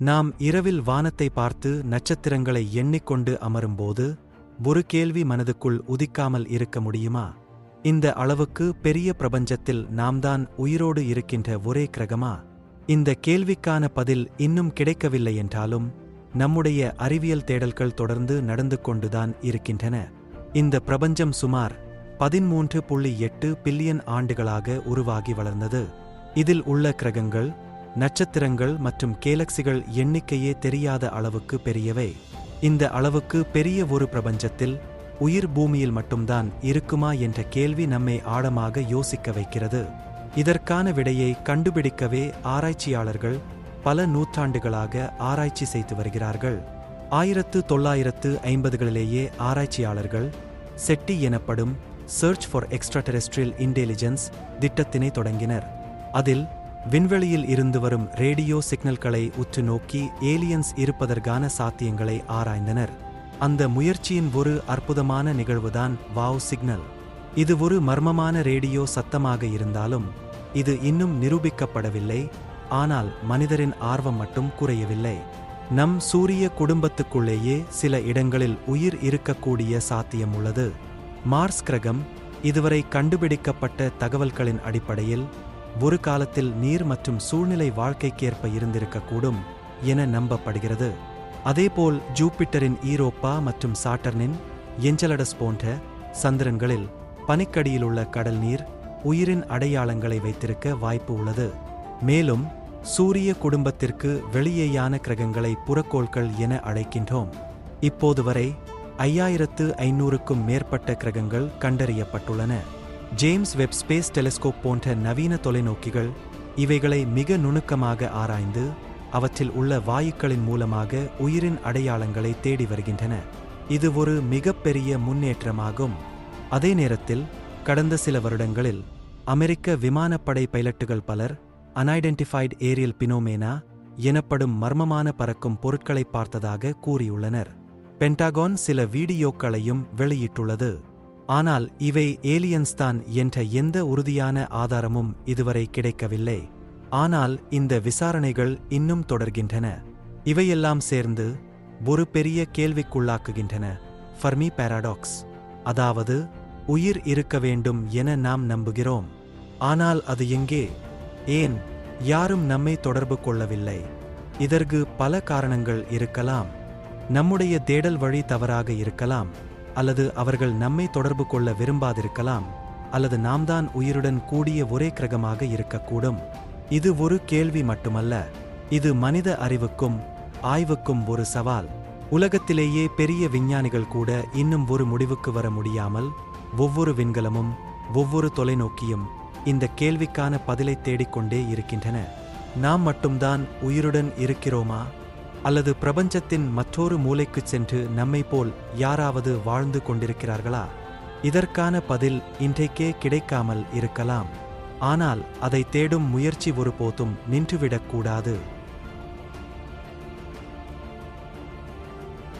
நாம் இரவில் வானத்தை பார்த்து நட்சத்திரங்களை எண்ணிக்கொண்டு அமரும்போது ஒரு கேள்வி மனதுக்குள் உதிக்காமல் இருக்க முடியுமா? இந்த அளவுக்கு பெரிய பிரபஞ்சத்தில் நாம்தான் உயிரோடு இருக்கின்ற ஒரே கிரகமா? இந்த கேள்விக்கான பதில் இன்னும் கிடைக்கவில்லை என்றாலும் நம்முடைய அறிவியல் தேடல்கள் தொடர்ந்து நடந்து கொண்டுதான் இருக்கின்றன. இந்த பிரபஞ்சம் சுமார் 13.8 பில்லியன் ஆண்டுகளாக உருவாகி வளர்ந்தது. இதில் உள்ள கிரகங்கள், நட்சத்திரங்கள் மற்றும் கேலக்சிகள் எண்ணிக்கையே தெரியாத அளவுக்கு பெரியவை. இந்த அளவுக்கு பெரிய ஒரு பிரபஞ்சத்தில் உயிர் பூமியில் மட்டும்தான் இருக்குமா என்ற கேள்வி நம்மை ஆழமாக யோசிக்க வைக்கிறது. இதற்கான விடையை கண்டுபிடிக்கவே ஆராய்ச்சியாளர்கள் பல நூற்றாண்டுகளாக ஆராய்ச்சி செய்து வருகிறார்கள். 1950களிலேயே ஆராய்ச்சியாளர்கள் செட்டி எனப்படும் சர்ச் ஃபார் எக்ஸ்ட்ராடெரெஸ்ட்ரியல் இன்டெலிஜென்ஸ் திட்டத்தினை தொடங்கினர். அதில் விண்வெளியில் இருந்து வரும் ரேடியோ சிக்னல்களை உற்று நோக்கி ஏலியன்ஸ் இருப்பதற்கான சாத்தியங்களை ஆராய்ந்தனர். அந்த முயற்சியின் ஒரு அற்புதமான நிகழ்வுதான் வாவ் சிக்னல். இது ஒரு மர்மமான ரேடியோ சத்தமாக இருந்தாலும் இது இன்னும் நிரூபிக்கப்படவில்லை. ஆனால் மனிதரின் ஆர்வம் மட்டும் குறையவில்லை. நம் சூரிய குடும்பத்துக்குள்ளேயே சில இடங்களில் உயிர் இருக்கக்கூடிய சாத்தியம் உள்ளது. மார்ஸ் கிரகம் இதுவரை கண்டுபிடிக்கப்பட்ட தகவல்களின் அடிப்படையில் ஒரு காலத்தில் நீர் மற்றும் சூழ்நிலை வாழ்க்கைக்கேற்ப இருந்திருக்கக்கூடும் என நம்பப்படுகிறது. அதேபோல் ஜூபிட்டரின் ஈரோப்பா மற்றும் சாட்டர்னின் என்செலடஸ் போன்ற சந்திரன்களில் பனிக்கடியிலுள்ள கடல் நீர் உயிரின் அடையாளங்களை வைத்திருக்க வாய்ப்பு உள்ளது. மேலும் சூரிய குடும்பத்திற்கு வெளியேயான கிரகங்களை புறக்கோள்கள் என அழைக்கின்றோம். இப்போது வரை 5500க்கும் மேற்பட்ட கிரகங்கள் கண்டறியப்பட்டுள்ளன. ஜேம்ஸ் வெப் ஸ்பேஸ் டெலிஸ்கோப் போன்ற நவீன தொலைநோக்கிகள் இவைகளை மிக நுணுக்கமாக ஆராய்ந்து அவற்றில் உள்ள வாயுக்களின் மூலமாக உயிரின் அடையாளங்களை தேடி வருகின்றன. இது ஒரு மிகப்பெரிய முன்னேற்றமாகும். அதே நேரத்தில் கடந்த சில வருடங்களில் அமெரிக்க விமானப்படை பைலட்டுகள் பலர் அன்ஐடென்டிஃபைடு ஏரியல் பினோமேனா எனப்படும் மர்மமான பறக்கும் பொருட்களை பார்த்ததாக கூறியுள்ளனர். பென்டாகான் சில வீடியோக்களையும் வெளியிட்டுள்ளது. ஆனால் இவை ஏலியன்ஸ்தான் என்ற எந்த உறுதியான ஆதாரமும் இதுவரை கிடைக்கவில்லை. ஆனால் இந்த விசாரணைகள் இன்னும் தொடர்கின்றன. இவையெல்லாம் சேர்ந்து ஒரு பெரிய கேள்விக்குள்ளாக்குகின்றன. Fermi paradox. அதாவது உயிர் இருக்க வேண்டும் என நாம் நம்புகிறோம். ஆனால் அது எங்கே? ஏன் யாரும் நம்மை தொடர்பு கொள்ளவில்லை? இதற்கு பல காரணங்கள் இருக்கலாம். நம்முடைய தேடல் வழி தவறாக இருக்கலாம், அல்லது அவர்கள் நம்மை தொடர்பு கொள்ள விரும்பாதிருக்கலாம், அல்லது நாம்தான் உயிருடன் கூடிய ஒரே கிரகமாக இருக்கக்கூடும். இது ஒரு கேள்வி மட்டுமல்ல, இது மனித அறிவுக்கும் ஆய்வுக்கும் ஒரு சவால். உலகத்திலேயே பெரிய விஞ்ஞானிகள் கூட இன்னும் ஒரு முடிவுக்கு வர முடியாமல் ஒவ்வொரு விண்கலமும் ஒவ்வொரு தொலைநோக்கியும் இந்த கேள்விக்கான பதிலை தேடிக்கொண்டே இருக்கின்றன. நாம் மட்டும்தான் உயிருடன் இருக்கிறோமா? அல்லது பிரபஞ்சத்தின் மற்றொரு மூலைக்குச் சென்று நம்மை போல் யாராவது வாழ்ந்து கொண்டிருக்கிறார்களா? இதற்கான பதில் இன்றைக்கே கிடைக்காமல் இருக்கலாம். ஆனால் அதை தேடும் முயற்சி ஒருபோதும் நின்றுவிடக்கூடாது.